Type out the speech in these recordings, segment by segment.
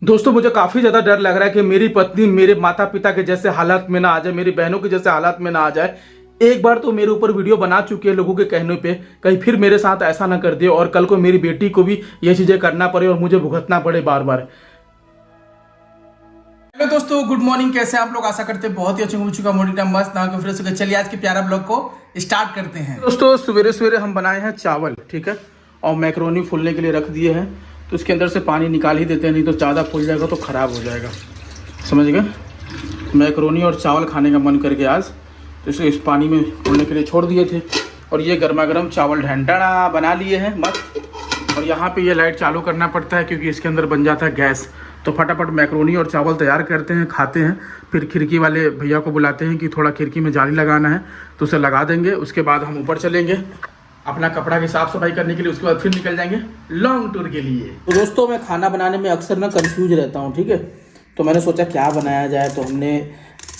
दोस्तों मुझे काफ़ी ज़्यादा डर लग रहा है कि मेरी पत्नी मेरे माता पिता के जैसे हालात में ना आ जाए, मेरी बहनों के जैसे हालात में ना आ जाए। एक बार तो मेरे ऊपर वीडियो बना चुकी है लोगों के कहने पे, कहीं फिर मेरे साथ ऐसा ना कर दे और कल को मेरी बेटी को भी ये चीज़ें करना पड़े और मुझे भुगतना पड़े बार बार। हेलो दोस्तों, गुड मॉर्निंग। कैसे आप लोग? आशा करते हैं बहुत ही अच्छे हो चुका मॉर्निंग टाइम मस्त ना फ्रेश हो गया। चलिए आज के प्यारा ब्लॉग को स्टार्ट करते हैं। दोस्तों सवेरे सवेरे हम बनाए हैं चावल, ठीक है, और मैक्रोनी फूलने के लिए रख दिए हैं। तो इसके अंदर से पानी निकाल ही देते हैं, नहीं तो ज़्यादा फूल जाएगा तो ख़राब हो जाएगा, समझ गए। मैक्रोनी और चावल खाने का मन करके आज तो इसे इस पानी में फूलने के लिए छोड़ दिए थे। और ये गर्मा गर्म चावल ढंढना बना लिए हैं मस्त। और यहाँ पे ये लाइट चालू करना पड़ता है क्योंकि इसके अंदर बन जाता है गैस। तो फटाफट मैक्रोनी और चावल तैयार करते हैं, खाते हैं। फिर खिड़की वाले भैया को बुलाते हैं कि थोड़ा खिड़की में जाली लगाना है, तो उसे लगा देंगे। उसके बाद हम ऊपर चलेंगे अपना कपड़ा की साफ़ सफाई करने के लिए। उसके बाद फिर निकल जाएंगे लॉन्ग टूर के लिए। तो दोस्तों मैं खाना बनाने में अक्सर ना कंफ्यूज रहता हूँ, ठीक है। तो मैंने सोचा क्या बनाया जाए, तो हमने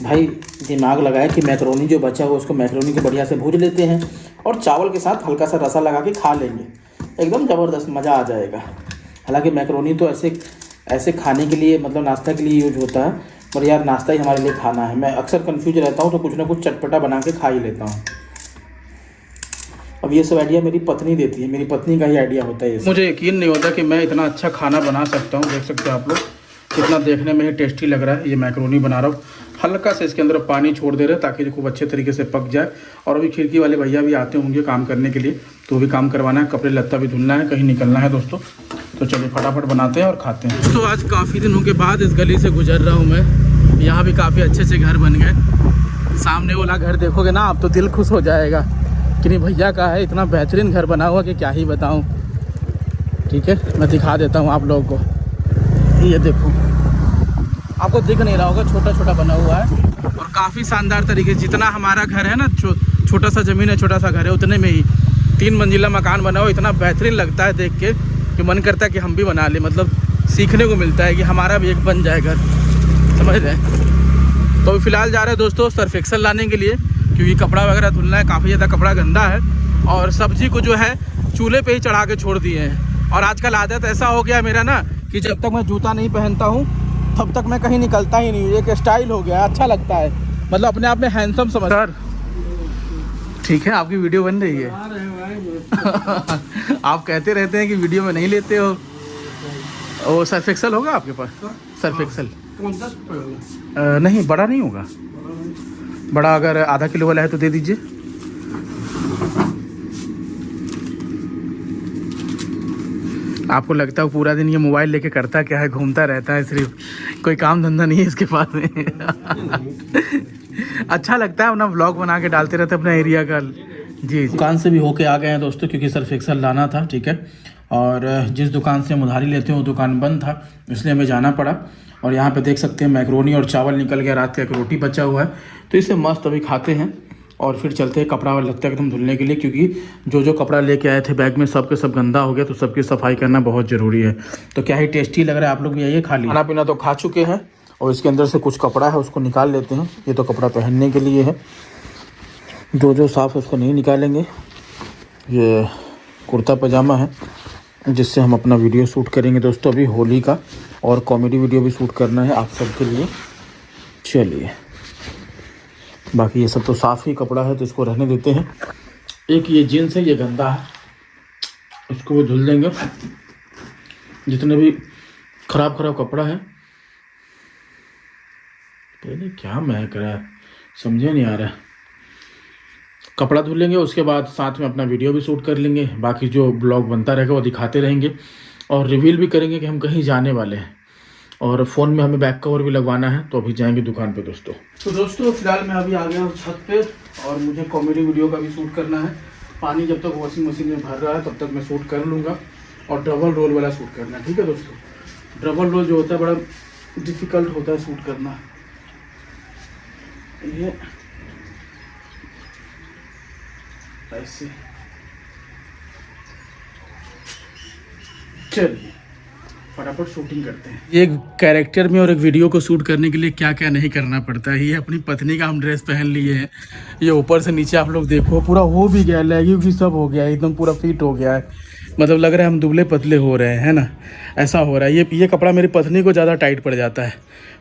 भाई दिमाग लगाया कि मैक्रोनी जो बचा हुआ उसको मैक्रोनी को बढ़िया से भूज लेते हैं और चावल के साथ हल्का सा रसा लगा के खा लेंगे। एकदम ज़बरदस्त मज़ा आ जाएगा। हालांकि मैक्रोनी तो ऐसे खाने के लिए, मतलब नाश्ता के लिए यूज होता है, पर यार नाश्ता ही हमारे लिए खाना है। मैं अक्सर कंफ्यूज रहता हूँ, तो कुछ ना कुछ चटपटा बना के खा ही लेता हूँ। अब ये सब आइडिया मेरी पत्नी देती है, मेरी पत्नी का ही आइडिया होता है। मुझे यकीन नहीं होता कि मैं इतना अच्छा खाना बना सकता हूँ। देख सकते हैं आप लोग कितना देखने में ही टेस्टी लग रहा है। ये मैक्रोनी बना रहा हूँ, हल्का से इसके अंदर पानी छोड़ दे रहे हैं ताकि खूब अच्छे तरीके से पक जाए। और अभी खिड़की वाले भैया भी आते होंगे काम करने के लिए, तो भी काम करवाना है, कपड़े लत्ता भी धुलना है, कहीं निकलना है दोस्तों। तो चलिए फटाफट बनाते हैं और खाते हैं। दोस्तों आज काफ़ी दिनों के बाद इस गली से गुजर रहा हूँ मैं। यहाँ भी काफ़ी अच्छे अच्छे घर बन गए। सामने वाला घर देखोगे ना आप तो दिल खुश हो जाएगा कि नहीं भैया का है, इतना बेहतरीन घर बना हुआ कि क्या ही बताऊँ। ठीक है, मैं दिखा देता हूँ आप लोगों को। ये देखो, आपको दिख नहीं रहा होगा, छोटा छोटा बना हुआ है और काफ़ी शानदार तरीके से। जितना हमारा घर है ना, छोटा सा ज़मीन है, छोटा सा घर है, उतने में ही 3 मंजिला मकान बना हुआ। इतना बेहतरीन लगता है देख के कि मन करता है कि हम भी बना लें। मतलब सीखने को मिलता है कि हमारा भी एक बन जाए घर, समझ रहे हैं। तो फिलहाल जा रहे हैं दोस्तों सर्फ एक्सेल लाने के लिए, क्योंकि कपड़ा वगैरह धुलना है, काफ़ी ज़्यादा कपड़ा गंदा है। और सब्जी को जो है चूल्हे पे ही चढ़ा के छोड़ दिए हैं। और आजकल आदत ऐसा हो गया मेरा ना कि जब तक मैं जूता नहीं पहनता हूँ तब तक मैं कहीं निकलता ही नहीं। एक स्टाइल हो गया, अच्छा लगता है, मतलब अपने आप में हैंडसम समझ। सर ठीक है, आपकी वीडियो बन रही है। आप कहते रहते हैं कि वीडियो में नहीं लेते हो। वो सर्फ एक्सेल होगा आपके पास? सर्फ एक्सेल नहीं, बड़ा नहीं होगा। बड़ा अगर आधा किलो वाला है तो दे दीजिए। आपको लगता है पूरा दिन ये मोबाइल लेके करता क्या है, घूमता रहता है, सिर्फ कोई काम धंधा नहीं है इसके पास में। अच्छा लगता है, अपना व्लॉग बना के डालते रहते अपना एरिया का। जी, दुकान से भी होके आ गए हैं दोस्तों, क्योंकि सर्फ एक्सेल लाना था, ठीक है। और जिस दुकान से हम उधारी लेते हैं वो दुकान बंद था, इसलिए हमें जाना पड़ा। और यहाँ पे देख सकते हैं मैक्रोनी और चावल निकल गया, रात का एक रोटी बचा हुआ है, तो इसे मस्त अभी खाते हैं और फिर चलते हैं कपड़ा और लगता है एकदम धुलने के लिए। क्योंकि जो कपड़ा लेके आए थे बैग में सब के सब गंदा हो गया, तो सबकी सफाई करना बहुत ज़रूरी है। तो क्या ही टेस्टी लग रहा है, आप लोग भी आइए खा लीजिए। खाना पीना तो खा चुके हैं और इसके अंदर से कुछ कपड़ा है उसको निकाल लेते हैं। ये तो कपड़ा पहनने के लिए है, जो साफ़ है उसको नहीं निकालेंगे। ये कुर्ता पजामा है जिससे हम अपना वीडियो शूट करेंगे दोस्तों, अभी होली का, और कॉमेडी वीडियो भी शूट करना है आप सबके लिए। चलिए, बाकी ये सब तो साफ़ ही कपड़ा है तो इसको रहने देते हैं। एक ये जीन्स है, ये गंदा है, इसको भी धुल देंगे। जितने भी खराब कपड़ा है, पहले क्या महक रहा है समझे नहीं आ रहा है। कपड़ा धुल लेंगे, उसके बाद साथ में अपना वीडियो भी शूट कर लेंगे। बाकी जो ब्लॉग बनता रहेगा वो दिखाते रहेंगे और रिवील भी करेंगे कि हम कहीं जाने वाले हैं। और फ़ोन में हमें बैक कवर भी लगवाना है, तो अभी जाएंगे दुकान पे दोस्तों। तो दोस्तों फिलहाल मैं अभी आ गया हूँ छत पे और मुझे कॉमेडी वीडियो का भी शूट करना है। पानी जब तक वॉशिंग मशीन में भर रहा है तब तक मैं शूट कर लूँगा। और डबल रोल वाला शूट करना है, ठीक है दोस्तों। डबल रोल जो होता है बड़ा डिफ़िकल्ट होता है शूट करना। ये ऐसे, चलिए फटाफट शूटिंग करते हैं। एक कैरेक्टर में और एक वीडियो को शूट करने के लिए क्या क्या नहीं करना पड़ता है। ये अपनी पत्नी का हम ड्रेस पहन लिए हैं। ये ऊपर से नीचे आप लोग देखो पूरा हो भी गया, लेगी भी सब हो गया, एकदम पूरा फिट हो गया है। मतलब लग रहा है हम दुबले पतले हो रहे हैं, है ना, ऐसा हो रहा है। ये कपड़ा मेरी पत्नी को ज़्यादा टाइट पड़ जाता है,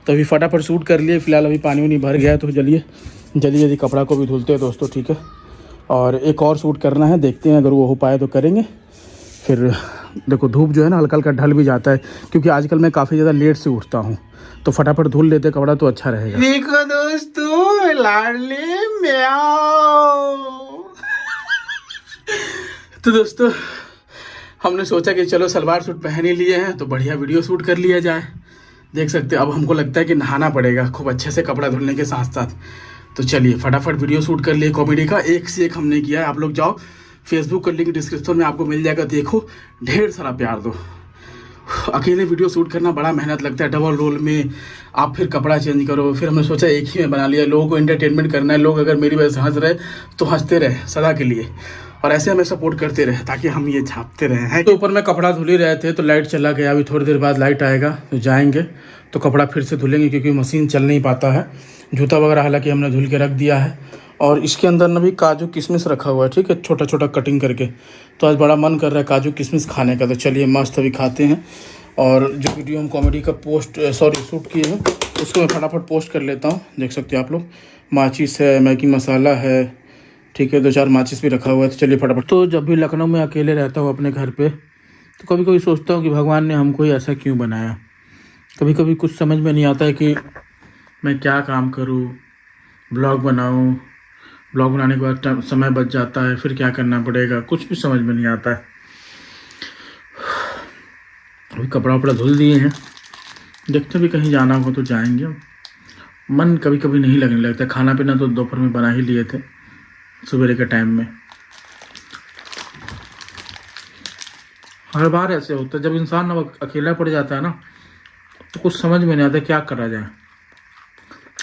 तो अभी फटाफट शूट कर लिए। फिलहाल अभी पानी वानी भर गया है, तो जल्दी जल्दी कपड़ा को भी धुलते हैं दोस्तों, ठीक है। और एक और शूट करना है, देखते हैं अगर वो हो पाए तो करेंगे। फिर देखो धूप जो है ना हल्का हल्का ढल भी जाता है, क्योंकि आजकल मैं काफ़ी ज़्यादा लेट से उठता हूँ, तो फटाफट धुल लेते कपड़ा तो अच्छा रहेगा। देखो दोस्तों लाडले म्याओ। तो दोस्तों हमने सोचा कि चलो सलवार सूट पहन ही लिए हैं तो बढ़िया वीडियो शूट कर लिया जाए। देख सकते हैं अब हमको लगता है कि नहाना पड़ेगा खूब अच्छे से कपड़ा धुलने के साथ साथ। तो चलिए फटाफट वीडियो शूट कर लिए कॉमेडी का, एक से एक हमने किया है। आप लोग जाओ फेसबुक का लिंक डिस्क्रिप्शन में आपको मिल जाएगा, देखो ढेर सारा प्यार दो। अकेले वीडियो शूट करना बड़ा मेहनत लगता है, डबल रोल में आप फिर कपड़ा चेंज करो। फिर हमने सोचा एक ही में बना लिया, लोगों को एंटरटेनमेंट करना है, लोग अगर मेरी वजह से हंस रहे तो हंसते रहे सदा के लिए, और ऐसे हमें सपोर्ट करते रहे ताकि हम ये छापते रहे हैं। तो ऊपर में कपड़ा धुल ही रहे थे तो लाइट चला गया, अभी थोड़ी देर बाद लाइट आएगा तो जाएंगे तो कपड़ा फिर से धुलेंगे, क्योंकि मशीन चल नहीं पाता है। जूता वगैरह हालांकि हमने धुल के रख दिया है, और इसके अंदर ना भी काजू किशमिश रखा हुआ है, ठीक है, छोटा छोटा कटिंग करके। तो आज बड़ा मन कर रहा है काजू किशमिश खाने का, तो चलिए मस्त अभी खाते हैं। और जो वीडियो हम कॉमेडी का शूट किए हैं उसको मैं फटाफट पोस्ट कर लेता हूँ। देख सकते हैं आप लोग, माचिस है, मैगी मसाला है, ठीक है, 2-4 माचिस भी रखा हुआ है। तो चलिए फटाफट। तो जब भी लखनऊ में अकेले रहता हूँ अपने घर पे, तो कभी कभी सोचता हूँ कि भगवान ने हमको ही ऐसा क्यों बनाया। कभी कभी कुछ समझ में नहीं आता है कि मैं क्या काम करूँ, ब्लॉग बनाऊँ, ब्लॉग बनाने के बाद समय बच जाता है, फिर क्या करना पड़ेगा, कुछ भी समझ में नहीं आता है। अभी कपड़ा वपड़ा धुल दिए हैं, देखते भी कहीं जाना हो तो जाएंगे। मन कभी कभी नहीं लगने लगता। खाना पीना तो दोपहर में बना ही लिए थे सवेरे के टाइम में। हर बार ऐसे होता है, जब इंसान अकेला पड़ जाता है ना तो कुछ समझ में नहीं आता क्या करा जाए।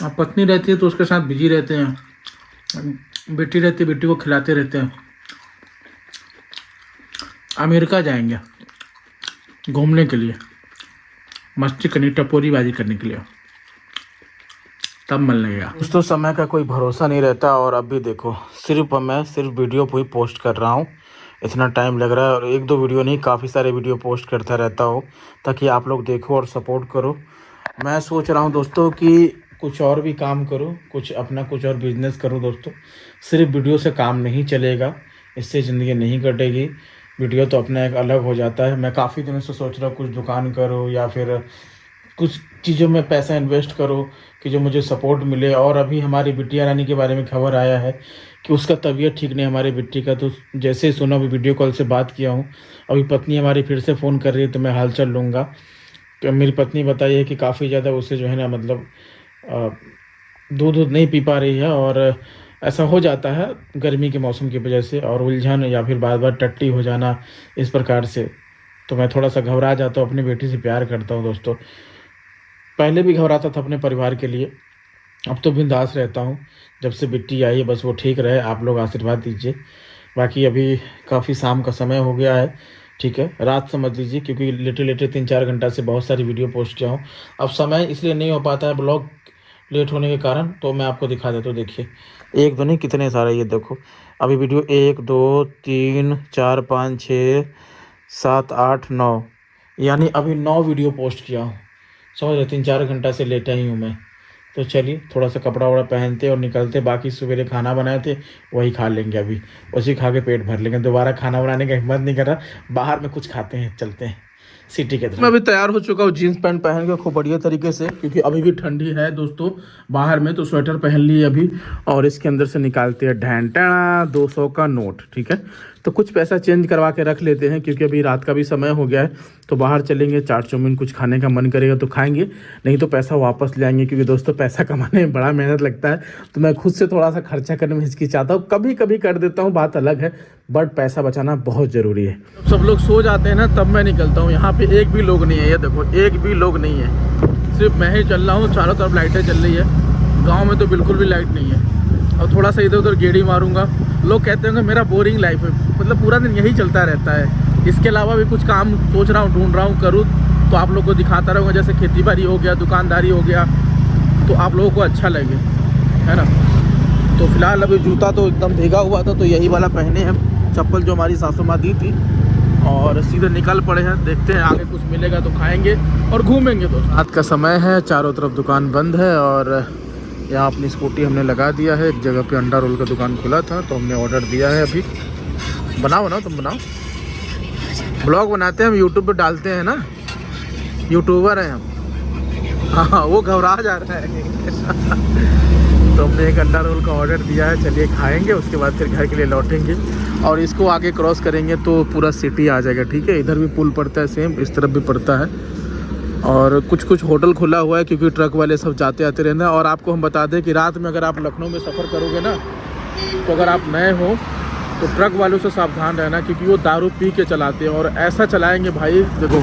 अब पत्नी रहती है तो उसके साथ बिजी रहते हैं, बेटी रहती है बेटी को खिलाते रहते हैं। अमेरिका जाएंगे घूमने के लिए, मस्ती करनी, टपोरीबाजी करने के लिए, तब मन लगेगा। दोस्तों समय का कोई भरोसा नहीं रहता, और अब भी देखो मैं सिर्फ वीडियो ही पोस्ट कर रहा हूँ, इतना टाइम लग रहा है। और 1-2 वीडियो नहीं, काफ़ी सारे वीडियो पोस्ट करता रहता हूँ ताकि आप लोग देखो और सपोर्ट करो। मैं सोच रहा हूँ दोस्तों कि कुछ और भी काम करो, कुछ और बिजनेस करो दोस्तों। सिर्फ वीडियो से काम नहीं चलेगा, इससे ज़िंदगी नहीं कटेगी। वीडियो तो अपना एक अलग हो जाता है। मैं काफ़ी दिनों से सोच रहा हूँ कुछ दुकान करो या फिर कुछ चीज़ों में पैसा इन्वेस्ट करो कि जो मुझे सपोर्ट मिले। और अभी हमारी बिटिया रानी के बारे में खबर आया है कि उसका तबीयत ठीक नहीं है हमारी बिट्टी का। तो जैसे ही सुना, अभी वीडियो कॉल से बात किया हूँ, अभी पत्नी हमारी फिर से फ़ोन कर रही है तो मैं हालचाल लूँगा। तो मेरी पत्नी बताई है कि काफ़ी ज़्यादा उसे जो है ना, मतलब दूध नहीं पी पा रही है, और ऐसा हो जाता है गर्मी के मौसम की वजह से, और उलझन या फिर बार बार टट्टी हो जाना इस प्रकार से। तो मैं थोड़ा सा घबरा जाता हूँ, अपनी बेटी से प्यार करता हूँ दोस्तों। पहले भी घबराता था अपने परिवार के लिए, अब तो बिंदास रहता हूँ। जब से बिट्टी आई है बस वो ठीक रहे, आप लोग आशीर्वाद दीजिए। बाकी अभी काफ़ी शाम का समय हो गया है, ठीक है, रात समझ लीजिए, क्योंकि लेटे 3-4 घंटा से बहुत सारी वीडियो पोस्ट किया हूँ। अब समय इसलिए नहीं हो पाता है ब्लॉग लेट होने के कारण, तो मैं आपको दिखा देता हूँ। देखिए 1-2 नहीं, कितने सारे, ये देखो अभी वीडियो 1 2 3 4 5 6 7 8 9, यानी अभी 9 वीडियो पोस्ट किया हूँ। समझ रहे, 3-4 घंटा से लेटा ही हूँ मैं। तो चलिए थोड़ा सा कपड़ा वपड़ा पहनते और निकलते। बाकी सवेरे खाना बनाए थे वही खा लेंगे, अभी उसी खा के पेट भर लेंगे। दोबारा खाना बनाने का हिम्मत नहीं कर रहा, बाहर में कुछ खाते हैं, चलते हैं सिटी के तरफ। मैं अभी तैयार हो चुका हूँ जीन्स पैंट पहन के खूब बढ़िया तरीके से, क्योंकि अभी भी ठंडी है दोस्तों बाहर में। तो स्वेटर पहन लिए अभी, और इसके अंदर से निकालते हैं ढैंटा 200 का नोट, ठीक है। तो कुछ पैसा चेंज करवा के रख लेते हैं, क्योंकि अभी रात का भी समय हो गया है। तो बाहर चलेंगे, चाट चाउमीन कुछ खाने का मन करेगा तो खाएंगे, नहीं तो पैसा वापस ले आएंगे। क्योंकि दोस्तों पैसा कमाने में बड़ा मेहनत लगता है, तो मैं खुद से थोड़ा सा खर्चा करने में हिचकिचाता हूँ। कभी कभी कर देता हूँ, बात अलग है, बट पैसा बचाना बहुत ज़रूरी है। सब लोग सो जाते हैं ना, तब मैं निकलता हूँ। यहाँ पे एक भी लोग नहीं है, ये देखो एक भी लोग नहीं है, सिर्फ मैं ही चल रहा हूँ। चारों तरफ लाइटें चल रही है, गाँव में तो बिल्कुल भी लाइट नहीं है। और थोड़ा सा इधर उधर गेड़ी मारूंगा। लोग कहते होंगे मेरा बोरिंग लाइफ है, मतलब पूरा दिन यही चलता रहता है। इसके अलावा भी कुछ काम सोच रहा हूँ, ढूंढ रहा हूँ करूँ, तो आप लोगों को दिखाता रहूँगा। जैसे खेती बाड़ी हो गया, दुकानदारी हो गया, तो आप लोगों को अच्छा लगे, है ना। तो फिलहाल अभी जूता तो एकदम भीगा हुआ था, तो यही वाला पहने हैं, चप्पल जो हमारी सासू माँ दी थी, और सीधे निकल पड़े हैं। देखते हैं आगे कुछ मिलेगा तो खाएंगे और घूमेंगे। दोस्तों रात का समय है, चारों तरफ दुकान बंद है और यहाँ अपनी स्कूटी हमने लगा दिया है। एक जगह पे अंडा रोल का दुकान खुला था तो हमने ऑर्डर दिया है। अभी बनाओ तुम बनाओ, ब्लॉग बनाते हैं हम, यूट्यूब पे डालते हैं ना, यूट्यूबर हैं हम। हाँ वो घबरा जा रहा है। तो हमने एक अंडा रोल का ऑर्डर दिया है, चलिए खाएंगे, उसके बाद फिर घर के लिए लौटेंगे। और इसको आगे क्रॉस करेंगे तो पूरा सिटी आ जाएगा, ठीक है। इधर भी पुल पड़ता है सेम, इस तरफ भी पड़ता है। और कुछ होटल खुला हुआ है क्योंकि ट्रक वाले सब जाते आते रहना है। और आपको हम बता दें कि रात में अगर आप लखनऊ में सफ़र करोगे ना, तो अगर आप नए हो तो ट्रक वालों से सावधान रहना, क्योंकि वो दारू पी के चलाते हैं और ऐसा चलाएंगे भाई, देखो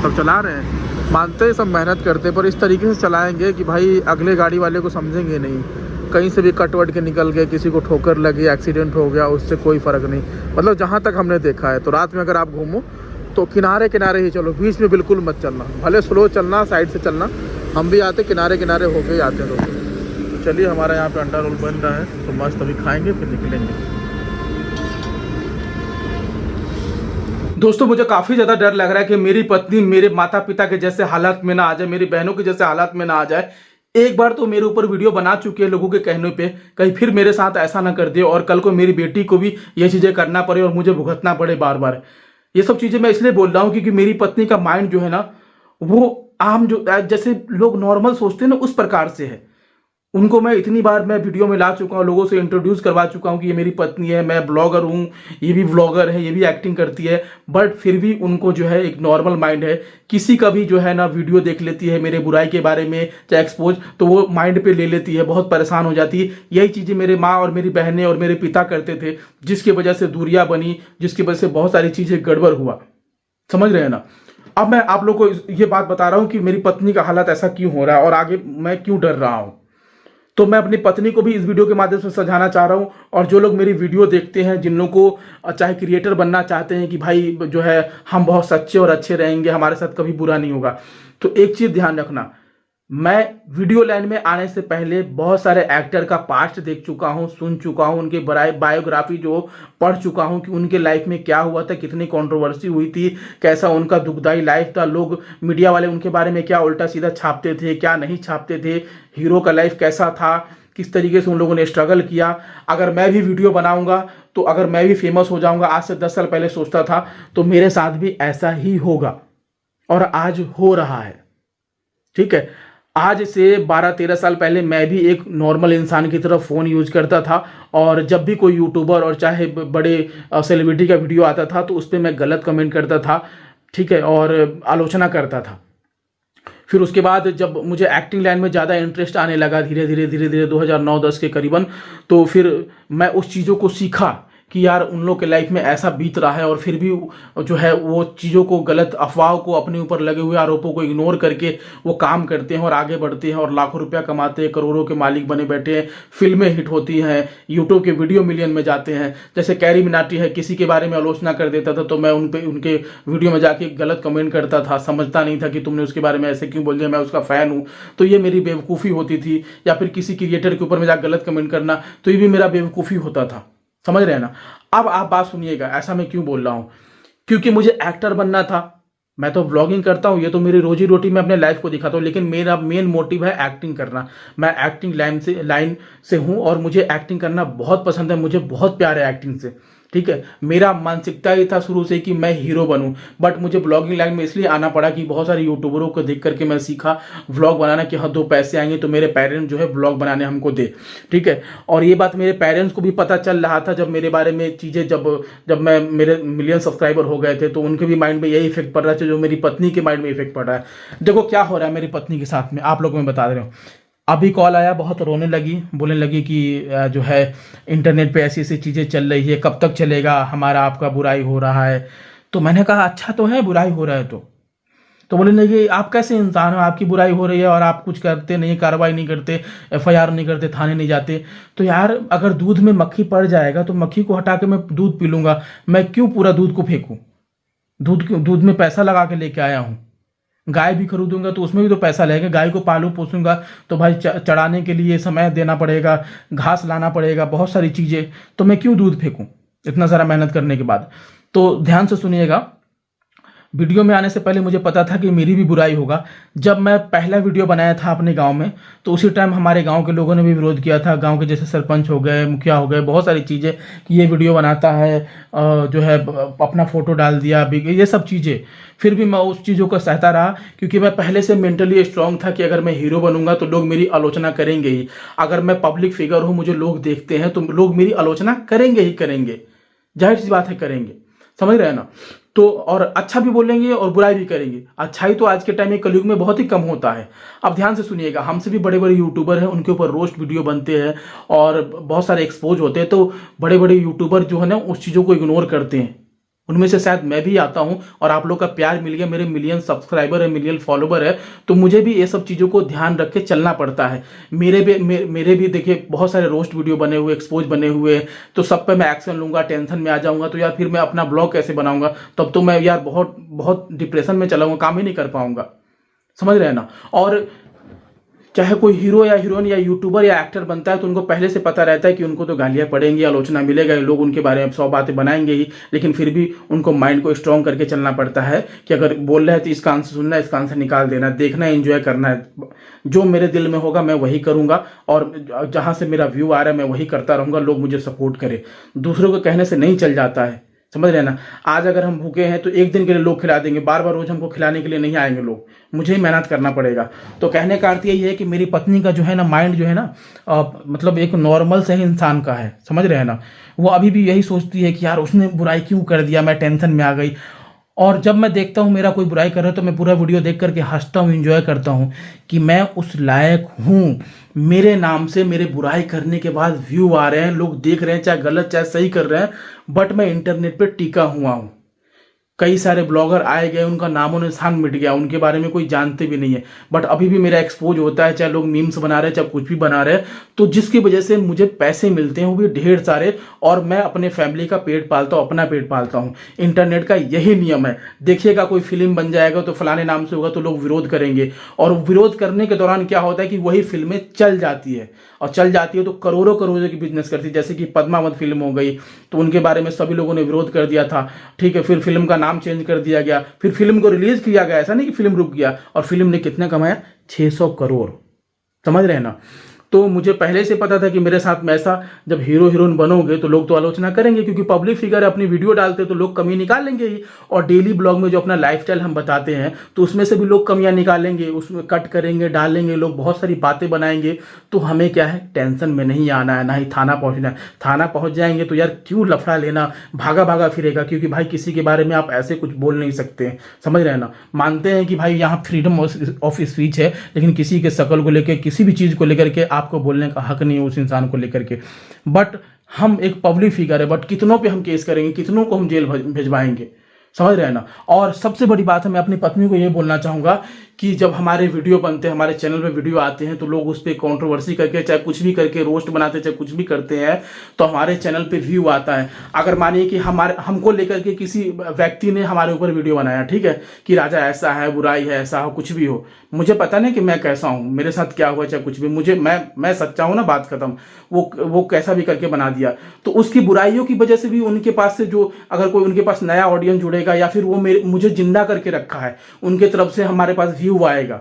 सब चला रहे हैं, मानते हैं सब मेहनत करते हैं, पर इस तरीके से चलाएंगे कि भाई अगले गाड़ी वाले को समझेंगे नहीं। कहीं से भी कट वट के निकल गए, किसी को ठोकर लगी, एक्सीडेंट हो गया, उससे कोई फ़र्क नहीं। मतलब जहाँ तक हमने देखा है। तो रात में अगर आप घूमो तो किनारे किनारे ही चलो, बीच में बिल्कुल मत चलना, भले स्लो चलना, साइड से चलना। हम भी आते किनारे किनारे होके ही आते लोग। तो चलिए हमारा यहाँ पे अंडा रोल बन रहा है, तो मस्त अभी खाएंगे फिर निकलेंगे। दोस्तों मुझे काफ़ी ज़्यादा डर लग रहा है कि मेरी पत्नी मेरे माता पिता के जैसे हालात में ना आ जाए, मेरी बहनों के जैसे हालात में ना आ जाए। एक बार तो मेरे ऊपर वीडियो बना चुकी है लोगों के कहने पे, कहीं फिर मेरे साथ ऐसा ना कर दे और कल को मेरी बेटी को भी ये चीज़ें करना पड़े और मुझे भुगतना पड़े बार बार। ये सब चीज़ें मैं इसलिए बोल रहा हूँ क्योंकि मेरी पत्नी का माइंड जो है ना, वो आम जो जैसे लोग नॉर्मल सोचते हैं ना, उस प्रकार से है। उनको मैं इतनी बार मैं वीडियो में ला चुका हूँ, लोगों से इंट्रोड्यूस करवा चुका हूँ कि ये मेरी पत्नी है, मैं ब्लॉगर हूँ, ये भी ब्लॉगर है, ये भी एक्टिंग करती है। बट फिर भी उनको जो है एक नॉर्मल माइंड है, किसी का भी जो है ना वीडियो देख लेती है मेरे बुराई के बारे में चाहे एक्सपोज, तो वो माइंड पे ले लेती है, बहुत परेशान हो जाती है। यही चीज़ें मेरे माँ और मेरी बहनें और मेरे पिता करते थे, जिसकी वजह से दूरियाँ बनी, जिसकी वजह से बहुत सारी चीज़ें गड़बड़ हुआ। समझ रहे हैं ना। अब मैं आप लोग को ये बात बता रहा हूँ कि मेरी पत्नी का हालत ऐसा क्यों हो रहा है और आगे मैं क्यों डर रहा हूँ। तो मैं अपनी पत्नी को भी इस वीडियो के माध्यम से समझाना चाह रहा हूँ। और जो लोग मेरी वीडियो देखते हैं, जिन लोगों को चाहे क्रिएटर बनना चाहते हैं कि भाई जो है हम बहुत सच्चे और अच्छे रहेंगे, हमारे साथ कभी बुरा नहीं होगा, तो एक चीज़ ध्यान रखना, मैं वीडियो लाइन में आने से पहले बहुत सारे एक्टर का पास्ट देख चुका हूं, सुन चुका हूं, उनके बायोग्राफी जो पढ़ चुका हूं कि उनके लाइफ में क्या हुआ था, कितनी कंट्रोवर्सी हुई थी, कैसा उनका दुखदाई लाइफ था, लोग मीडिया वाले उनके बारे में क्या उल्टा सीधा छापते थे, क्या नहीं छापते थे, हीरो का लाइफ कैसा था, किस तरीके से उन लोगों ने स्ट्रगल किया। अगर मैं भी वीडियो बनाऊंगा तो अगर मैं भी फेमस हो जाऊंगा, आज से 10 साल पहले सोचता था, तो मेरे साथ भी ऐसा ही होगा और आज हो रहा है। ठीक है, आज से 12-13 साल पहले मैं भी एक नॉर्मल इंसान की तरह फ़ोन यूज करता था और जब भी कोई यूट्यूबर और चाहे बड़े सेलिब्रिटी का वीडियो आता था तो उस पर मैं गलत कमेंट करता था, ठीक है, और आलोचना करता था। फिर उसके बाद जब मुझे एक्टिंग लाइन में ज़्यादा इंटरेस्ट आने लगा धीरे धीरे 2009-10 के करीबन, तो फिर मैं उस चीज़ों को सीखा कि यार उन लोग के लाइफ में ऐसा बीत रहा है और फिर भी जो है वो चीज़ों को, गलत अफवाहों को, अपने ऊपर लगे हुए आरोपों को इग्नोर करके वो काम करते हैं और आगे बढ़ते हैं और लाखों रुपया कमाते हैं, करोड़ों के मालिक बने बैठे हैं, फिल्में हिट होती हैं, यूट्यूब के वीडियो मिलियन में जाते हैं। जैसे कैरी मिनाटी है, किसी के बारे में आलोचना कर देता था तो मैं उनके वीडियो में जाके गलत कमेंट करता था, समझता नहीं था कि तुमने उसके बारे में ऐसे क्यों बोल दिया, मैं उसका फ़ैन हूँ। तो ये मेरी बेवकूफ़ी होती थी। या फिर किसी क्रिएटर के ऊपर में जाकर गलत कमेंट करना, तो ये भी मेरा बेवकूफ़ी होता था। समझ रहे हैं ना। अब आप बात सुनिएगा, ऐसा मैं क्यों बोल रहा हूं, क्योंकि मुझे एक्टर बनना था। मैं तो व्लॉगिंग करता हूं, ये तो मेरी रोजी रोटी, मैं अपने लाइफ को दिखाता हूं, लेकिन मेरा मेन मोटिव है एक्टिंग करना। मैं एक्टिंग लाइन से हूं और मुझे एक्टिंग करना बहुत पसंद है, मुझे बहुत प्यार है एक्टिंग से। ठीक है, मेरा मानसिकता ही था शुरू से कि मैं हीरो बनूं, बट मुझे ब्लॉगिंग लाइन में इसलिए आना पड़ा कि बहुत सारे यूट्यूबरों को देख करके मैं सीखा व्लॉग बनाना कि हाँ 2 पैसे आएंगे तो मेरे पेरेंट्स जो है व्लॉग बनाने हमको दे। ठीक है, और ये बात मेरे पेरेंट्स को भी पता चल रहा था जब मेरे बारे में चीज़ें जब मैं मेरे मिलियन सब्सक्राइबर हो गए थे, तो उनके भी माइंड में यही इफेक्ट पड़ रहा है जो मेरी पत्नी के माइंड में इफेक्ट पड़ रहा है। देखो क्या हो रहा है मेरी पत्नी के साथ में, आप लोग मैं बता रहा हूँ। अभी कॉल आया, बहुत रोने लगी, बोलने लगी कि जो है इंटरनेट पे ऐसी ऐसी चीज़ें चल रही है, कब तक चलेगा, हमारा आपका बुराई हो रहा है। तो मैंने कहा अच्छा तो है, बुराई हो रहा है तो बोलने लगी आप कैसे इंसान हो, आपकी बुराई हो रही है और आप कुछ करते नहीं, कार्रवाई नहीं करते, FIR नहीं करते, थाने नहीं जाते। तो यार अगर दूध में मक्खी पड़ जाएगा तो मक्खी को हटा के मैं दूध पी लूँगा, मैं क्यों पूरा दूध को फेंकूँ। दूध में पैसा लगा के लेके आया हूँ, गाय भी खरीदूंगा तो उसमें भी तो पैसा लगेगा, गाय को पालू पोसूंगा तो भाई चढ़ाने के लिए समय देना पड़ेगा, घास लाना पड़ेगा, बहुत सारी चीज़ें, तो मैं क्यों दूध फेंकूं इतना सारा मेहनत करने के बाद। तो ध्यान से सुनिएगा। वीडियो में आने से पहले मुझे पता था कि मेरी भी बुराई होगा। जब मैं पहला वीडियो बनाया था अपने गांव में, तो उसी टाइम हमारे गांव के लोगों ने भी विरोध किया था। गांव के जैसे सरपंच हो गए, मुखिया हो गए, बहुत सारी चीज़ें कि ये वीडियो बनाता है, जो है अपना फ़ोटो डाल दिया, ये सब चीज़ें। फिर भी मैं उस चीज़ों को सहता रहा, क्योंकि मैं पहले से मेंटली स्ट्रांग था कि अगर मैं हीरो बनूंगा तो लोग मेरी आलोचना करेंगे ही। अगर मैं पब्लिक फिगर हूँ, मुझे लोग देखते हैं, तो लोग मेरी आलोचना करेंगे ही करेंगे, जाहिर सी बात है करेंगे। समझ रहे हैं ना। तो और अच्छा भी बोलेंगे और बुराई भी करेंगे। अच्छाई तो आज के टाइम में कलयुग में बहुत ही कम होता है। अब ध्यान से सुनिएगा, हमसे भी बड़े बड़े यूट्यूबर हैं, उनके ऊपर रोस्ट वीडियो बनते हैं और बहुत सारे एक्सपोज होते हैं। तो बड़े बड़े यूट्यूबर जो है ना, उस चीज़ों को इग्नोर करते हैं। उनमें से शायद मैं भी आता हूं, और आप लोग का प्यार मिल गया, मेरे मिलियन सब्सक्राइबर है, मिलियन फॉलोवर है, तो मुझे भी ये सब चीज़ों को ध्यान रख के चलना पड़ता है। मेरे भी देखिए बहुत सारे रोस्ट वीडियो बने हुए, एक्सपोज बने हुए, तो सब पे मैं एक्शन लूंगा, टेंशन में आ जाऊंगा, तो यार फिर मैं अपना ब्लॉग कैसे बनाऊंगा? तब तो मैं यार बहुत बहुत डिप्रेशन में चलाऊंगा, काम ही नहीं कर पाऊंगा। समझ रहे हैं ना। और चाहे कोई हीरो या हीरोइन या यूट्यूबर या एक्टर बनता है, तो उनको पहले से पता रहता है कि उनको तो गालियां पड़ेंगी, आलोचना मिलेगा, लोग उनके बारे में 100 बातें बनाएंगे ही, लेकिन फिर भी उनको माइंड को स्ट्रांग करके चलना पड़ता है कि अगर बोल रहे हैं तो इसका आंसर सुनना है, इसका आंसर निकाल देना, देखना है, एंजॉय करना है। जो मेरे दिल में होगा मैं वही करूंगा, और जहां से मेरा व्यू आ रहा है मैं वही करता रहूंगा, लोग मुझे सपोर्ट करें। दूसरों को कहने से नहीं चल जाता है। समझ रहे ना। आज अगर हम भूखे हैं तो एक दिन के लिए लोग खिला देंगे, बार बार रोज हमको खिलाने के लिए नहीं आएंगे लोग, मुझे ही मेहनत करना पड़ेगा। तो कहने का अर्थ यही है कि मेरी पत्नी का जो है ना माइंड जो है ना, मतलब एक नॉर्मल से ही इंसान का है। समझ रहे हैं ना। वो अभी भी यही सोचती है कि यार उसने बुराई क्यों कर दिया, मैं टेंशन में आ गई। और जब मैं देखता हूँ मेरा कोई बुराई कर रहा है, तो मैं पूरा वीडियो देख करके हंसता हूँ, एंजॉय करता हूँ कि मैं उस लायक हूँ। मेरे नाम से मेरे बुराई करने के बाद व्यू आ रहे हैं, लोग देख रहे हैं, चाहे गलत चाहे सही कर रहे हैं, बट मैं इंटरनेट पे टिका हुआ हूँ। कई सारे ब्लॉगर आए गए, उनका नामो निशान मिट गया, उनके बारे में कोई जानते भी नहीं है, बट अभी भी मेरा एक्सपोज होता है, चाहे लोग मीम्स बना रहे हैं, चाहे कुछ भी बना रहे हैं, तो जिसकी वजह से मुझे पैसे मिलते हैं वो भी ढेर सारे, और मैं अपने फैमिली का पेट पालता हूँ, अपना पेट पालता हूँ। इंटरनेट का यही नियम है। देखिएगा कोई फिल्म बन जाएगा तो फलाने नाम से होगा, तो लोग विरोध करेंगे, और विरोध करने के दौरान क्या होता है कि वही फिल्में चल जाती है, और चल जाती है तो करोड़ों करोड़ों की बिजनेस करती है। जैसे कि पद्मावत फिल्म हो गई, तो उनके बारे में सभी लोगों ने विरोध कर दिया था, ठीक है, फिर फिल्म का नाम चेंज कर दिया गया, फिर फिल्म को रिलीज किया गया, ऐसा नहीं कि फिल्म रुक गया, और फिल्म ने कितना कमाया, 600 करोड़। समझ रहे हैं ना। तो मुझे पहले से पता था कि मेरे साथ में ऐसा, जब हीरो हीरोइन बनोगे तो लोग तो आलोचना करेंगे, क्योंकि पब्लिक फिगर अपनी वीडियो डालते तो लोग कमी निकालेंगे ही। और डेली ब्लॉग में जो अपना लाइफस्टाइल हम बताते हैं, तो उसमें से भी लोग कमियां निकालेंगे, उसमें कट करेंगे, डालेंगे, लोग बहुत सारी बातें बनाएंगे। तो हमें क्या है, टेंशन में नहीं आना है, ना ही थाना पहुंचना है। थाना पहुंच जाएंगे तो यार क्यों लफड़ा लेना, भागा भागा फिरेगा, क्योंकि भाई किसी के बारे में आप ऐसे कुछ बोल नहीं सकते। समझ रहे हैं ना। मानते हैं कि भाई यहाँ फ्रीडम ऑफ स्पीच है, लेकिन किसी के शकल को लेकर, किसी भी चीज को लेकर के आपको बोलने का हक नहीं है उस इंसान को लेकर के। बट हम एक पब्लिक फिगर है, बट कितनों पे हम केस करेंगे, कितनों को हम जेल भिजवाएंगे। समझ रहे हैं ना। और सबसे बड़ी बात है, मैं अपनी पत्नी को ये बोलना चाहूंगा कि जब हमारे वीडियो बनते हैं, हमारे चैनल पे वीडियो आते हैं, तो लोग उस पर कंट्रोवर्सी करके, चाहे कुछ भी करके, रोस्ट बनाते हैं, चाहे कुछ भी करते हैं, तो हमारे चैनल पे व्यू आता है। अगर मानिए कि हमको लेकर के किसी व्यक्ति ने हमारे ऊपर वीडियो बनाया, ठीक है, कि राजा ऐसा है, बुराई है, ऐसा हो, कुछ भी हो, मुझे पता नहीं कि मैं कैसा हूँ, मेरे साथ क्या हुआ, चाहे कुछ भी, मुझे मैं सच्चा हूँ ना, बात खत्म। वो कैसा भी करके बना दिया, तो उसकी बुराइयों की वजह से भी उनके पास से जो, अगर कोई उनके पास नया ऑडियंस जुड़ेगा, या फिर वो मुझे जिंदा करके रखा है, उनके तरफ से हमारे पास व्यू आएगा।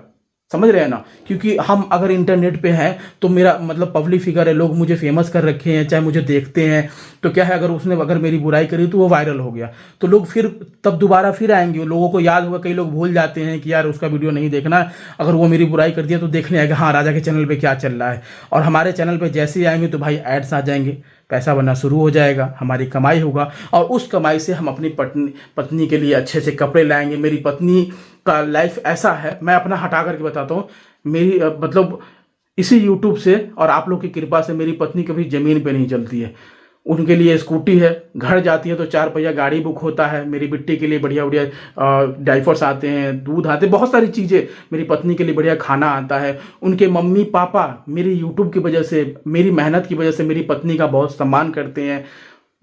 समझ रहे हैं ना। क्योंकि हम अगर इंटरनेट पे हैं, तो मेरा मतलब पब्लिक फिगर है, लोग मुझे फेमस कर रखे हैं, चाहे मुझे देखते हैं, तो क्या है, अगर मेरी बुराई करी तो वो वायरल हो गया, तो लोग फिर तब दोबारा फिर आएंगे, लोगों को याद होगा। कई लोग भूल जाते हैं कि यार उसका वीडियो नहीं देखना, अगर वो मेरी बुराई कर दिया तो देखने आएगा, हाँ राजा के चैनल पे क्या चल रहा है। और हमारे चैनल पे जैसे ही आएंगे तो भाई एड्स आ जाएंगे, पैसा बनना शुरू हो जाएगा, हमारी कमाई होगा, और उस कमाई से हम अपनी पत्नी के लिए अच्छे से कपड़े लाएंगे। मेरी पत्नी का लाइफ ऐसा है, मैं अपना हटा करके बताता हूँ, मेरी मतलब इसी यूट्यूब से और आप लोग की कृपा से मेरी पत्नी कभी ज़मीन पे नहीं चलती है। उनके लिए स्कूटी है, घर जाती है तो 4 पहिया गाड़ी बुक होता है, मेरी बिट्टी के लिए बढ़िया बढ़िया डाइपर्स आते हैं, दूध आते हैं, बहुत सारी चीज़ें, मेरी पत्नी के लिए बढ़िया खाना आता है। उनके मम्मी पापा मेरी यूट्यूब की वजह से, मेरी मेहनत की वजह से मेरी पत्नी का बहुत सम्मान करते हैं।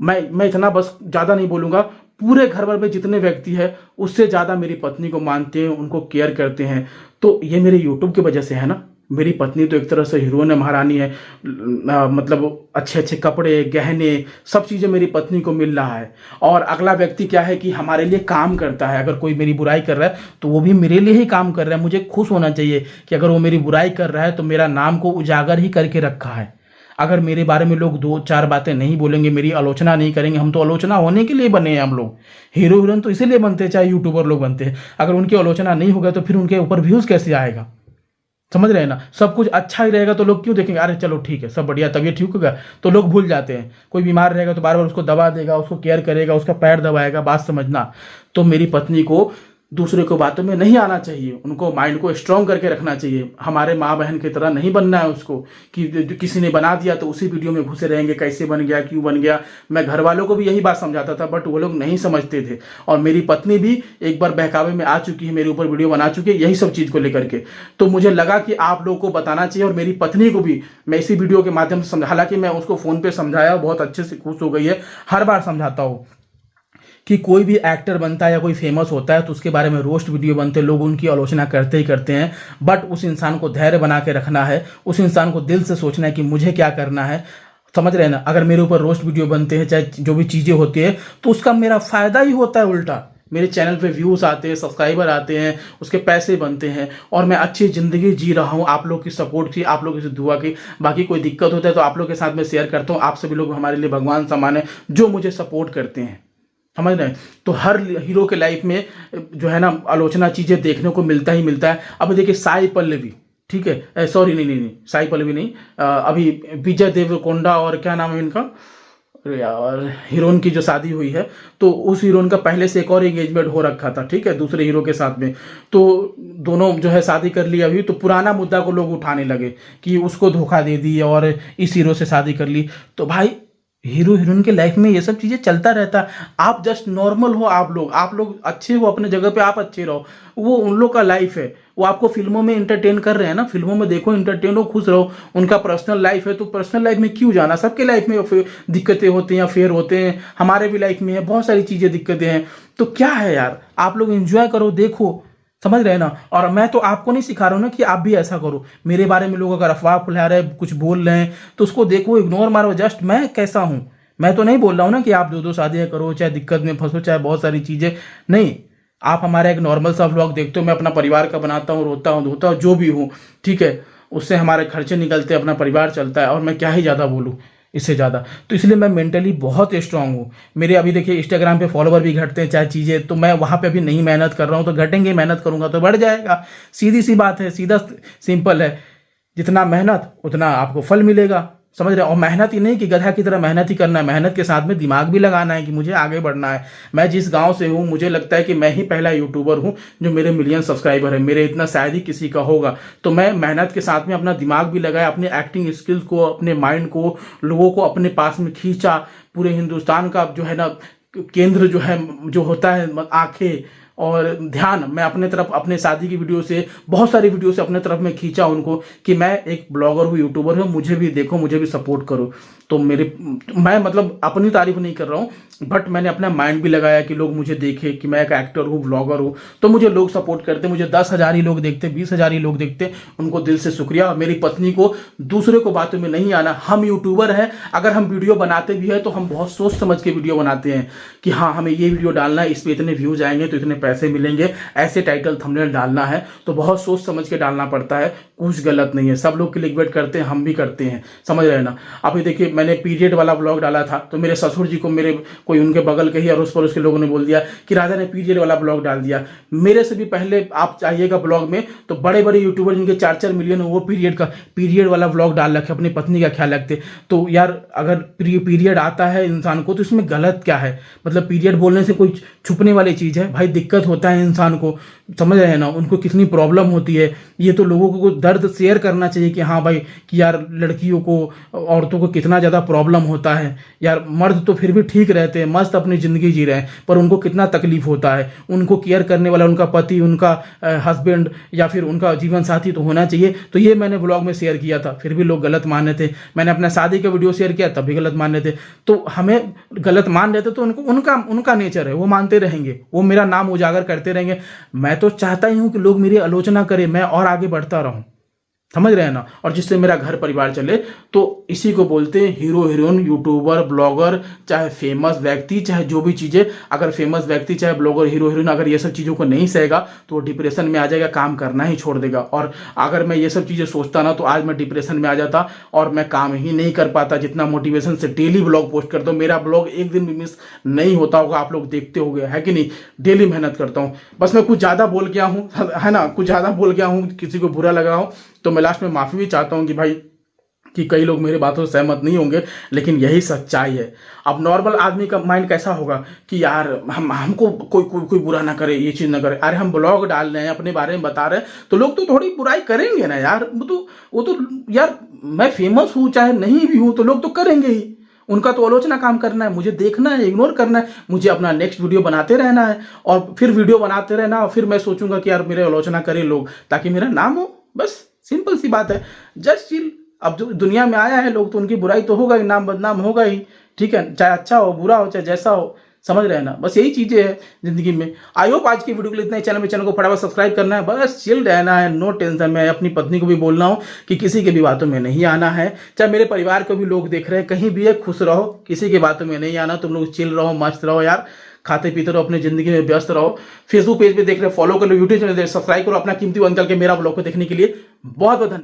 मैं इतना बस ज़्यादा नहीं बोलूँगा, पूरे घर भर में जितने व्यक्ति है उससे ज़्यादा मेरी पत्नी को मानते हैं, उनको केयर करते हैं। तो ये मेरे यूट्यूब की वजह से है ना। मेरी पत्नी तो एक तरह से हीरोइन महारानी है। मतलब अच्छे अच्छे कपड़े, गहने, सब चीज़ें मेरी पत्नी को मिल रहा है। और अगला व्यक्ति क्या है कि हमारे लिए काम करता है। अगर कोई मेरी बुराई कर रहा है तो वो भी मेरे लिए ही काम कर रहा है। मुझे खुश होना चाहिए कि अगर वो मेरी बुराई कर रहा है तो मेरा नाम को उजागर ही करके रखा है। अगर मेरे बारे में लोग 2-4 बातें नहीं बोलेंगे, मेरी आलोचना नहीं करेंगे, हम तो आलोचना होने के लिए बने हैं। हम लोग हीरो हीरोइन तो इसीलिए बनते हैं, चाहे यूट्यूबर लोग बनते हैं। अगर उनकी आलोचना नहीं होगा तो फिर उनके ऊपर व्यूज़ कैसे आएगा? समझ रहे हैं ना? सब कुछ अच्छा ही रहेगा तो लोग क्यों देखेंगे? अरे चलो ठीक है, सब बढ़िया, तबीयत ठीक होगा तो लोग भूल जाते हैं। कोई बीमार रहेगा तो बार बार उसको दवा देगा, उसको केयर करेगा, उसका पैर दबाएगा। बात समझना। तो मेरी पत्नी को दूसरे को बातों में नहीं आना चाहिए, उनको माइंड को स्ट्रांग करके रखना चाहिए। हमारे माँ बहन की तरह नहीं बनना है उसको कि किसी ने बना दिया तो उसी वीडियो में घुसे रहेंगे, कैसे बन गया, क्यों बन गया। मैं घर वालों को भी यही बात समझाता था बट वो लोग नहीं समझते थे। और मेरी पत्नी भी एक बार बहकावे में आ चुकी है, मेरे ऊपर वीडियो बना चुकी है यही सब चीज़ को लेकर के। तो मुझे लगा कि आप लोगों को बताना चाहिए और मेरी पत्नी को भी मैं इसी वीडियो के माध्यम से समझा। हालांकि मैं उसको फ़ोन पर समझाया, बहुत अच्छे से खुश हो गई है। हर बार समझाता हूँ कि कोई भी एक्टर बनता है या कोई फेमस होता है तो उसके बारे में रोस्ट वीडियो बनते हैं, लोग उनकी आलोचना करते ही करते हैं। बट उस इंसान को धैर्य बना के रखना है, उस इंसान को दिल से सोचना है कि मुझे क्या करना है। समझ रहे हैं ना? अगर मेरे ऊपर रोस्ट वीडियो बनते हैं, चाहे जो भी चीज़ें होती है, तो उसका मेरा फ़ायदा ही होता है। उल्टा मेरे चैनल पे व्यूज़ आते हैं, सब्सक्राइबर आते हैं, उसके पैसे बनते हैं और मैं अच्छी ज़िंदगी जी रहा हूँ आप लोग की सपोर्ट की, आप लोगों की दुआ की। बाकी कोई दिक्कत होता है तो आप लोग के साथ में शेयर करता हूँ। आप सभी लोग हमारे लिए भगवान समान है जो मुझे सपोर्ट करते हैं। समझ रहे हैं? तो हर हीरो के लाइफ में जो है ना आलोचना चीज़ें देखने को मिलता ही मिलता है। अब देखिए साई पल्लवी, ठीक है, सॉरी नहीं, साई पल्लवी नहीं, अभी विजय देवरकोंडा और क्या नाम है इनका, यार, हीरोइन की जो शादी हुई है तो उस हीरोइन का पहले से एक और एंगेजमेंट हो रखा था, ठीक है, दूसरे हीरो के साथ में। तो दोनों जो है शादी कर ली अभी, तो पुराना मुद्दा को लोग उठाने लगे कि उसको धोखा दे दी और इस हीरो से शादी कर ली। तो भाई हीरो हीरोइन के लाइफ में ये सब चीज़ें चलता रहता है। आप जस्ट नॉर्मल हो, आप लोग अच्छे हो अपने जगह पे, आप अच्छे रहो। वो उन लोग का लाइफ है, वो आपको फिल्मों में इंटरटेन कर रहे हैं ना, फिल्मों में देखो, इंटरटेन हो, खुश रहो। उनका पर्सनल लाइफ है तो पर्सनल लाइफ में क्यों जाना? सबके लाइफ में दिक्कतें होती हैं, अफेयर होते हैं, हमारे भी लाइफ में है, बहुत सारी चीज़ें दिक्कतें हैं। तो क्या है यार, आप लोग एंजॉय करो, देखो। समझ रहे हैं ना? और मैं तो आपको नहीं सिखा रहा हूँ ना कि आप भी ऐसा करो। मेरे बारे में लोग अगर अफवाह फैला रहे हैं, कुछ बोल रहे हैं तो उसको देखो, इग्नोर मारो। जस्ट मैं कैसा हूँ, मैं तो नहीं बोल रहा हूँ ना कि आप 2-2 शादियाँ करो, चाहे दिक्कत में फंसो, चाहे बहुत सारी चीज़ें। नहीं, आप हमारा एक नॉर्मल सा व्लॉग देखते हो, मैं अपना परिवार का बनाता हूँ, रोता हूँ, धोता हूँ, जो भी हूँ, ठीक है, उससे हमारे खर्चे निकलते हैं, अपना परिवार चलता है। और मैं क्या ही ज़्यादा बोलूँ इससे ज़्यादा। तो इसलिए मैं मेंटली बहुत स्ट्रांग हूँ। मेरे अभी देखिए इंस्टाग्राम पे फॉलोवर भी घटते हैं, चाहे चीज़ें, तो मैं वहाँ पे अभी नहीं मेहनत कर रहा हूँ तो घटेंगे, मेहनत करूँगा तो बढ़ जाएगा। सीधी सी बात है, सीधा सिंपल है। जितना मेहनत उतना आपको फल मिलेगा। समझ रहे हो? और मेहनत ही नहीं कि गधा की तरह मेहनत ही करना है, मेहनत के साथ में दिमाग भी लगाना है कि मुझे आगे बढ़ना है। मैं जिस गांव से हूँ, मुझे लगता है कि मैं ही पहला यूट्यूबर हूँ जो मेरे मिलियन सब्सक्राइबर है। मेरे इतना शायद ही किसी का होगा। तो मैं मेहनत के साथ में अपना दिमाग भी लगाया, अपने एक्टिंग स्किल्स को, अपने माइंड को, लोगों को अपने पास में खींचा। पूरे हिंदुस्तान का जो है ना केंद्र जो है, जो होता है आंखें और ध्यान, मैं अपने तरफ, अपने शादी की वीडियो से, बहुत सारी वीडियो से अपने तरफ में खींचा उनको कि मैं एक ब्लॉगर हूँ, यूट्यूबर हूँ, मुझे भी देखो, मुझे भी सपोर्ट करो। तो मैं मतलब अपनी तारीफ नहीं कर रहा हूँ, बट मैंने अपना माइंड भी लगाया कि लोग मुझे देखे कि मैं एक एक्टर हूँ, ब्लॉगर हूँ। तो मुझे लोग सपोर्ट करते, मुझे 10,000 ही लोग देखते, 20,000 ही लोग देखते, उनको दिल से शुक्रिया। और मेरी पत्नी को दूसरे को बातों में नहीं आना। हम यूट्यूबर हैं, अगर हम वीडियो बनाते भी हैं तो हम बहुत सोच समझ के वीडियो बनाते हैं कि हाँ, हमें ये वीडियो डालना है, इस पर इतने व्यूज आएंगे तो इतने पैसे मिलेंगे, ऐसे टाइटल थंबनेल डालना है, तो बहुत सोच समझ के डालना पड़ता है। कुछ गलत नहीं है, सब लोग क्लिकबेट करते हैं, हम भी करते हैं। समझ रहे हैं ना? अभी देखिए मैंने पीरियड वाला ब्लॉग डाला था तो मेरे ससुर जी को, मेरे कोई उनके बगल के ही अड़ोस पड़ोस के लोगों ने बोल दिया कि राजा ने पीरियड वाला ब्लॉग डाल दिया। मेरे से भी पहले आप चाहिएगा ब्लॉग में तो बड़े बड़े यूट्यूबर जिनके 4-4 मिलियन हो, वो पीरियड वाला ब्लॉग डाल रखे, अपनी पत्नी का ख्याल रखते। तो यार अगर पीरियड आता है इंसान को तो इसमें गलत क्या है? मतलब पीरियड बोलने से कोई छुपने वाली चीज़ है? भाई दिक्कत होता है इंसान को, समझ रहे हैं ना, उनको कितनी प्रॉब्लम होती है। ये तो लोगों को दर्द शेयर करना चाहिए कि हाँ भाई, कि यार लड़कियों को, औरतों को कितना ज़्यादा प्रॉब्लम होता है। यार मर्द तो फिर भी ठीक रहते हैं, मस्त अपनी ज़िंदगी जी रहे हैं, पर उनको कितना तकलीफ होता है। उनको केयर करने वाला उनका पति, उनका हस्बैंड या फिर उनका जीवन साथी तो होना चाहिए। तो ये मैंने ब्लॉग में शेयर किया था, फिर भी लोग गलत मान रहे थे। मैंने अपना शादी का वीडियो शेयर किया, तब भी गलत मान रहे थे। तो हमें गलत मान रहे थे तो उनका नेचर है, वो मानते रहेंगे, वो मेरा नाम उजागर करते रहेंगे। मैं तो चाहता ही हूँ कि लोग मेरी आलोचना करें, मैं और आगे बढ़ता रहूँ। समझ रहे हैं ना, और जिससे मेरा घर परिवार चले। तो इसी को बोलते हैं हीरो हीरोइन, यूट्यूबर, ब्लॉगर, चाहे फेमस व्यक्ति, चाहे जो भी चीज़ें, अगर फेमस व्यक्ति चाहे ब्लॉगर हीरो हीरोइन अगर ये सब चीज़ों को नहीं सहेगा तो वो डिप्रेशन में आ जाएगा, काम करना ही छोड़ देगा। और अगर मैं ये सब चीज़ें सोचता ना तो आज मैं डिप्रेशन में आ जाता और मैं काम ही नहीं कर पाता। जितना मोटिवेशन से डेली ब्लॉग पोस्ट करता हूँ, मेरा ब्लॉग एक दिन भी मिस नहीं होता होगा, आप लोग देखते हो गए है कि नहीं, डेली मेहनत करता हूँ। बस मैं कुछ ज़्यादा बोल गया हूँ, है ना, कुछ ज़्यादा बोल गया हूँ, किसी को बुरा लगा हो तो मैं लास्ट में माफ़ी भी चाहता हूँ कि भाई कि कई लोग मेरी बातों से सहमत नहीं होंगे, लेकिन यही सच्चाई है। अब नॉर्मल आदमी का माइंड कैसा होगा कि यार हमको कोई बुरा ना करे, ये चीज़ ना करे। अरे हम ब्लॉग डाल रहे हैं, अपने बारे में बता रहे हैं, तो लोग तो थोड़ी बुराई करेंगे ना यार। वो तो यार मैं फेमस हूँ चाहे नहीं भी हूँ तो लोग तो करेंगे ही। उनका तो आलोचना काम करना है, मुझे देखना है, इग्नोर करना है, मुझे अपना नेक्स्ट वीडियो बनाते रहना है और फिर वीडियो बनाते रहना और फिर मैं सोचूंगा कि यार मेरे आलोचना करें लोग ताकि मेरा नाम हो। बस सिंपल सी बात है, जस्ट चिल। अब जो दुनिया में आया है लोग तो उनकी बुराई तो होगा ही, नाम बदनाम होगा ही, ठीक है, चाहे अच्छा हो बुरा हो चाहे जैसा हो, समझ रहे हैं ना। बस यही चीज़ें हैं जिंदगी में। आई होप आज की वीडियो के लिए इतना ही। चैनल को फटाफट सब्सक्राइब करना है, बस चिल रहना है, नो टेंशन। मैं अपनी पत्नी को भी बोल रहा हूँ कि किसी की भी बातों में नहीं आना है, चाहे मेरे परिवार को भी लोग देख रहे हैं, कहीं भी है खुश रहो, किसी की बातों में नहीं आना। तुम लोग चिल रहो, मस्त रहो यार, खाते पीते रहो, अपनी जिंदगी में व्यस्त रहो। फेसबुक पेज पे देख रहे हो फॉलो कर लो, यूट्यूब चैनल सब्सक्राइब करो। अपना कीमती वक्त निकाल के मेरा ब्लॉग को देखने के लिए बहुत बहुत धन्यवाद।